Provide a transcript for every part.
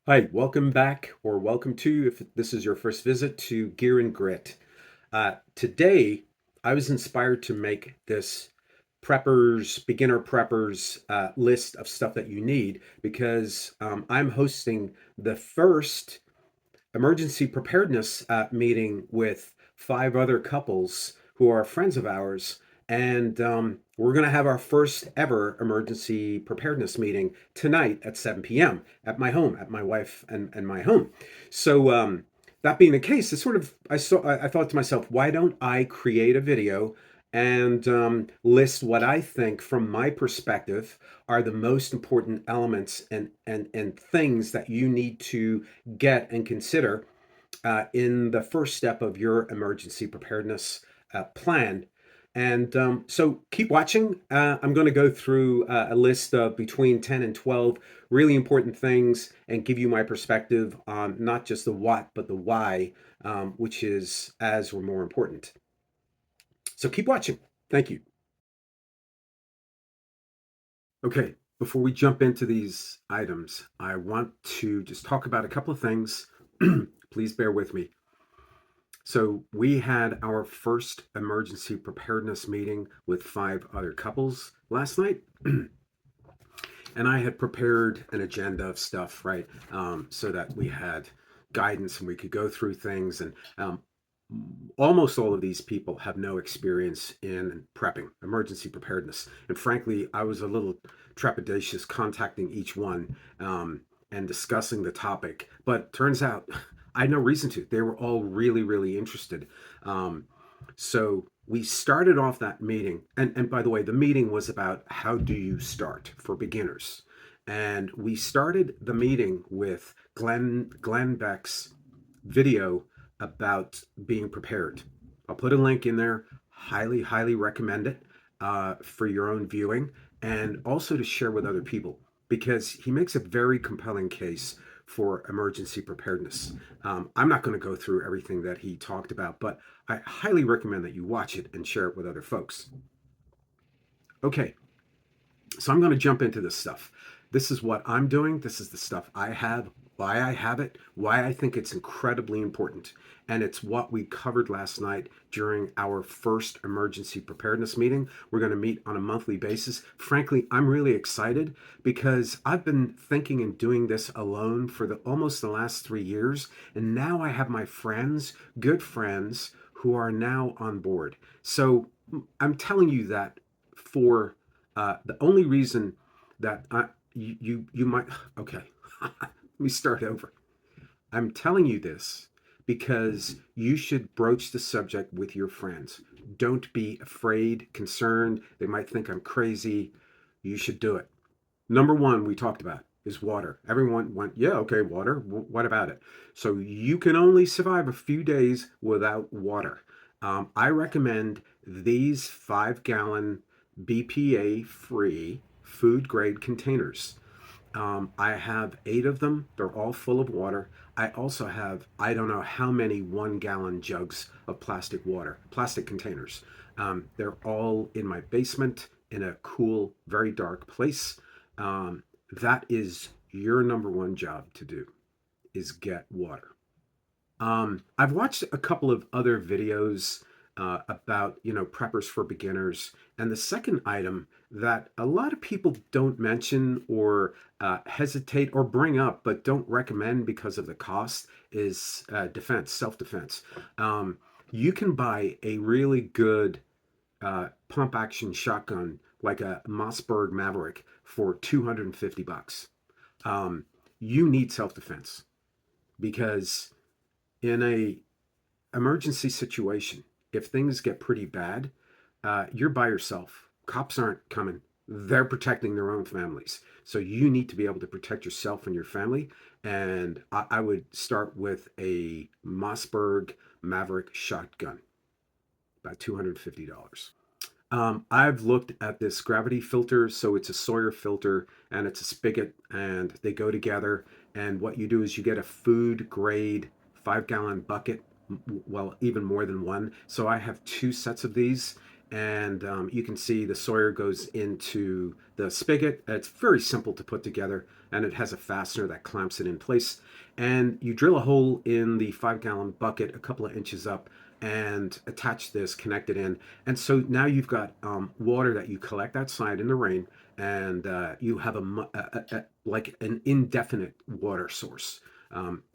Hi, welcome back, or welcome to, if this is your first visit, to Gear and Grit. Today, I was inspired to make this beginner preppers list of stuff that you need because I'm hosting the first emergency preparedness meeting with five other couples who are friends of ours. And we're going to have our first ever emergency preparedness meeting tonight at 7 p.m. at my home, at my wife and my home. So, that being the case, I thought to myself, why don't I create a video and list what I think, from my perspective, are the most important elements and things that you need to get and consider in the first step of your emergency preparedness plan. And so keep watching. I'm going to go through a list of between 10 and 12 really important things and give you my perspective on not just the what, but the why, which is as or more important. So keep watching. Thank you. Okay, before we jump into these items, I want to just talk about a couple of things. Please bear with me. So, we had our first emergency preparedness meeting with five other couples last night. And I had prepared an agenda of stuff, right? So that we had guidance and we could go through things. And almost all of these people have no experience in prepping, emergency preparedness. And frankly, I was a little trepidatious contacting each one and discussing the topic. But turns out I had no reason to. They were all really, really interested. So we started off that meeting. And by the way, the meeting was about how do you start for beginners. And we started the meeting with Glenn Beck's video about being prepared. I'll put a link in there. Highly, highly recommend it for your own viewing and also to share with other people because he makes a very compelling case for emergency preparedness. I'm not going to go through everything that he talked about, but I highly recommend that you watch it and share it with other folks. Okay, so I'm going to jump into this stuff. This is what I'm doing. This is the stuff I have, why I have it, why I think it's incredibly important. And it's what we covered last night during our first emergency preparedness meeting. We're going to meet on a monthly basis. Frankly, I'm really excited because I've been thinking and doing this alone for almost the last 3 years. And now I have my friends, good friends, who are now on board. So I'm telling you that for the only reason that you might, okay, let me start over. I'm telling you this because you should broach the subject with your friends. Don't be afraid, concerned. They might think I'm crazy. You should do it. Number one, we talked about is water. Everyone went, yeah, okay, water. What about it? So you can only survive a few days without water. I recommend these 5 gallon BPA free food grade containers. I have 8 of them. They're all full of water. I also have, I don't know how many 1 gallon jugs of plastic water, plastic containers. They're all in my basement in a cool, very dark place. That is your number one job to do is get water. I've watched a couple of other videos about preppers for beginners, and the second item that a lot of people don't mention or hesitate or bring up, but don't recommend because of the cost, is defense, self-defense. You can buy a really good pump action shotgun like a Mossberg Maverick for $250. Um, you need self-defense because in a emergency situation, if things get pretty bad, you're by yourself. Cops aren't coming. They're protecting their own families. So you need to be able to protect yourself and your family. And I would start with a Mossberg Maverick shotgun, about $250. I've looked at this gravity filter. So it's a Sawyer filter and it's a spigot and they go together. And what you do is you get a food grade 5 gallon bucket, well, even more than one. So I have 2 sets of these and you can see the Sawyer goes into the spigot. It's very simple to put together, and it has a fastener that clamps it in place. And you drill a hole in the 5-gallon bucket a couple of inches up and attach this, connect it in. And so now you've got water that you collect outside in the rain, and you have like an indefinite water source.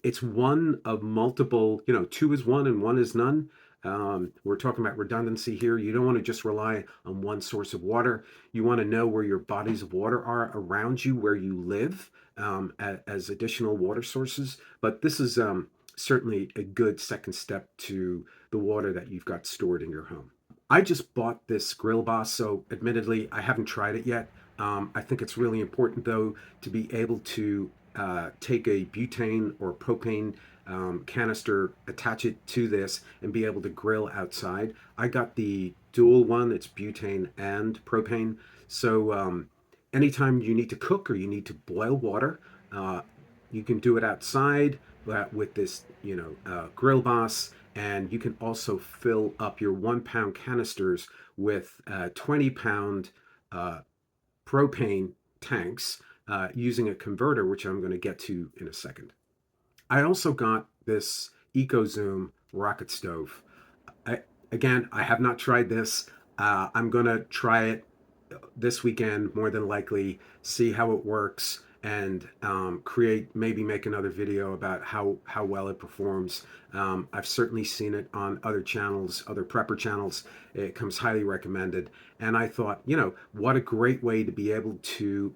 It's one of multiple, two is one and one is none. We're talking about redundancy here. You don't want to just rely on one source of water. You want to know where your bodies of water are around you, where you live, as additional water sources. But this is certainly a good second step to the water that you've got stored in your home. I just bought this Grill Boss, so admittedly, I haven't tried it yet. I think it's really important, though, to be able to take a butane or propane canister, attach it to this, and be able to grill outside. I got the dual one, it's butane and propane. So anytime you need to cook or you need to boil water, uh, you can do it outside with this, Grill Boss. And you can also fill up your 1 pound canisters with 20-pound propane tanks using a converter, which I'm going to get to in a second. I also got this EcoZoom rocket stove. Again, I have not tried this. I'm going to try it this weekend, more than likely, see how it works, and maybe make another video about how well it performs. I've certainly seen it on other channels, other prepper channels. It comes highly recommended. And I thought, what a great way to be able to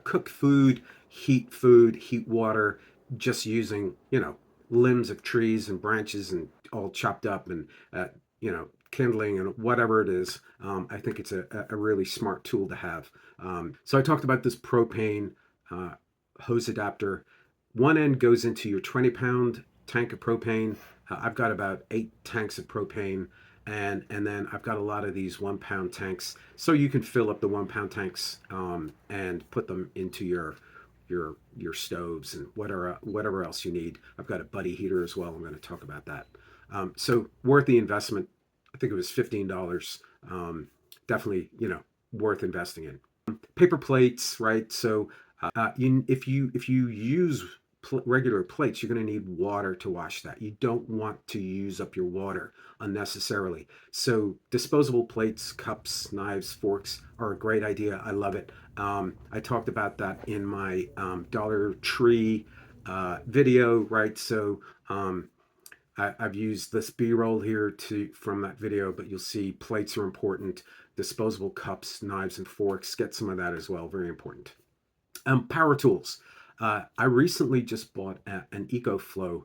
cook food, heat water, just using, limbs of trees and branches and all chopped up and, kindling and whatever it is. I think it's a really smart tool to have. So I talked about this propane hose adapter. One end goes into your 20-pound tank of propane. I've got about 8 tanks of propane, and then I've got a lot of these 1-pound tanks. So you can fill up the 1-pound tanks and put them into your stoves and whatever else you need. I've got a buddy heater as well. I'm going to talk about that. So worth the investment. I think it was $15. Definitely, worth investing in. Paper plates, right? So if you use regular plates, you're going to need water to wash that. You don't want to use up your water unnecessarily. So disposable plates, cups, knives, forks are a great idea. I love it. I talked about that in my Dollar Tree video, right? So I've used this B-roll here from that video, but you'll see plates are important. Disposable cups, knives, and forks, get some of that as well. Very important. Power tools. I recently just bought an EcoFlow.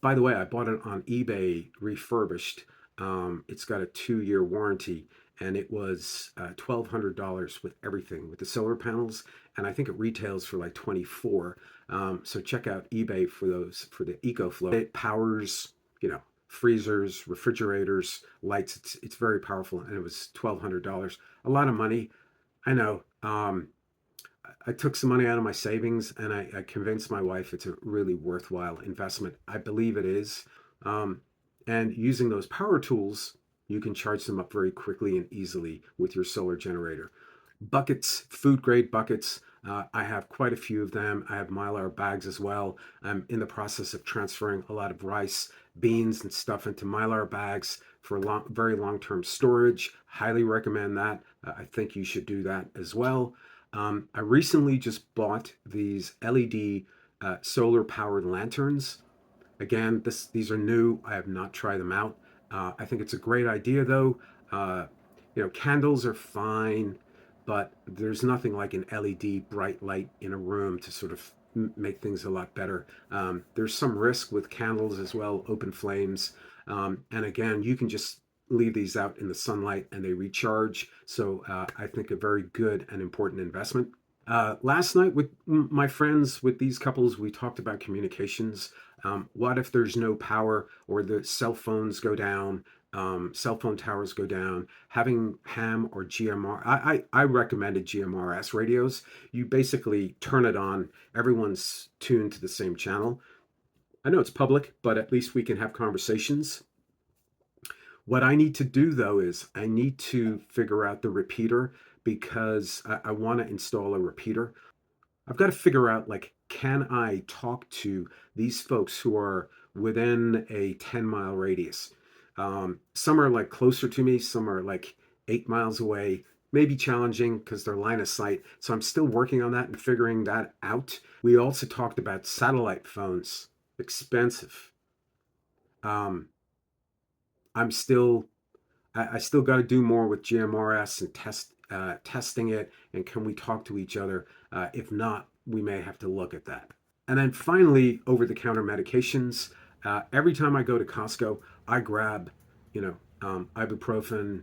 By the way, I bought it on eBay refurbished. It's got a 2-year warranty, and it was $1,200 with everything, with the solar panels, and I think it retails for like $24. So check out eBay for the EcoFlow. It powers, freezers, refrigerators, lights. It's very powerful, and it was $1,200. A lot of money, I know. I took some money out of my savings, and I convinced my wife it's a really worthwhile investment. I believe it is. And using those power tools, you can charge them up very quickly and easily with your solar generator. Buckets, food grade buckets. I have quite a few of them. I have Mylar bags as well. I'm in the process of transferring a lot of rice, beans, and stuff into Mylar bags for very long-term storage. Highly recommend that. I think you should do that as well. I recently just bought these LED solar powered lanterns. Again, these are new. I have not tried them out. I think it's a great idea, though. Candles are fine, but there's nothing like an LED bright light in a room to sort of make things a lot better. There's some risk with candles as well, open flames. And again, you can just leave these out in the sunlight and they recharge. So I think a very good and important investment. Last night with my friends, with these couples, we talked about communications. What if there's no power or the cell phones go down, cell phone towers go down? Having ham or GMR, I recommended GMRS radios. You basically turn it on, everyone's tuned to the same channel. I know it's public, but at least we can have conversations. What I need to do though is I need to figure out the repeater because I want to install a repeater. I've got to figure out, like, can I talk to these folks who are within a 10-mile radius? Some are like closer to me, some are like 8 miles away. Maybe challenging because they're line of sight. So I'm still working on that and figuring that out. We also talked about satellite phones, expensive. Um, I'm still I still got to do more with GMRS and testing it. And can we talk to each other? If not, we may have to look at that. And then finally, over-the-counter medications. Every time I go to Costco, I grab, ibuprofen,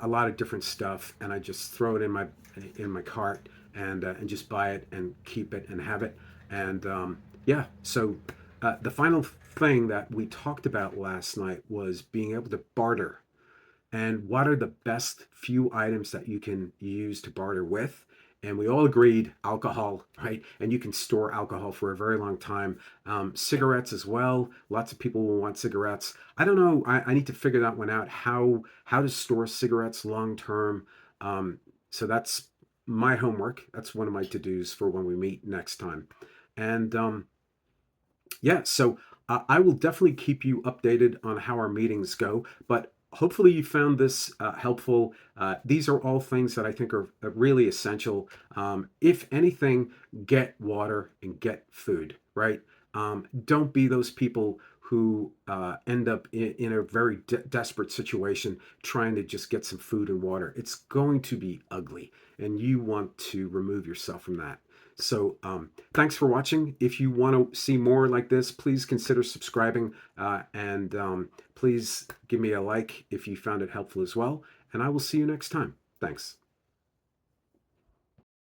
a lot of different stuff, and I just throw it in my cart and just buy it and keep it and have it. And yeah, so the final thing that we talked about last night was being able to barter, and what are the best few items that you can use to barter with. And we all agreed alcohol, right? And you can store alcohol for a very long time. Cigarettes as well. Lots of people will want cigarettes. I don't know. I need to figure that one out. How to store cigarettes long term. So that's my homework. That's one of my to dos for when we meet next time. And yeah, so I will definitely keep you updated on how our meetings go, but hopefully you found this helpful. These are all things that I think are really essential. If anything, get water and get food, right? Don't be those people who end up in a very desperate situation trying to just get some food and water. It's going to be ugly, and you want to remove yourself from that. So thanks for watching. If you want to see more like this, please consider subscribing and please give me a like if you found it helpful as well. And I will see you next time. Thanks.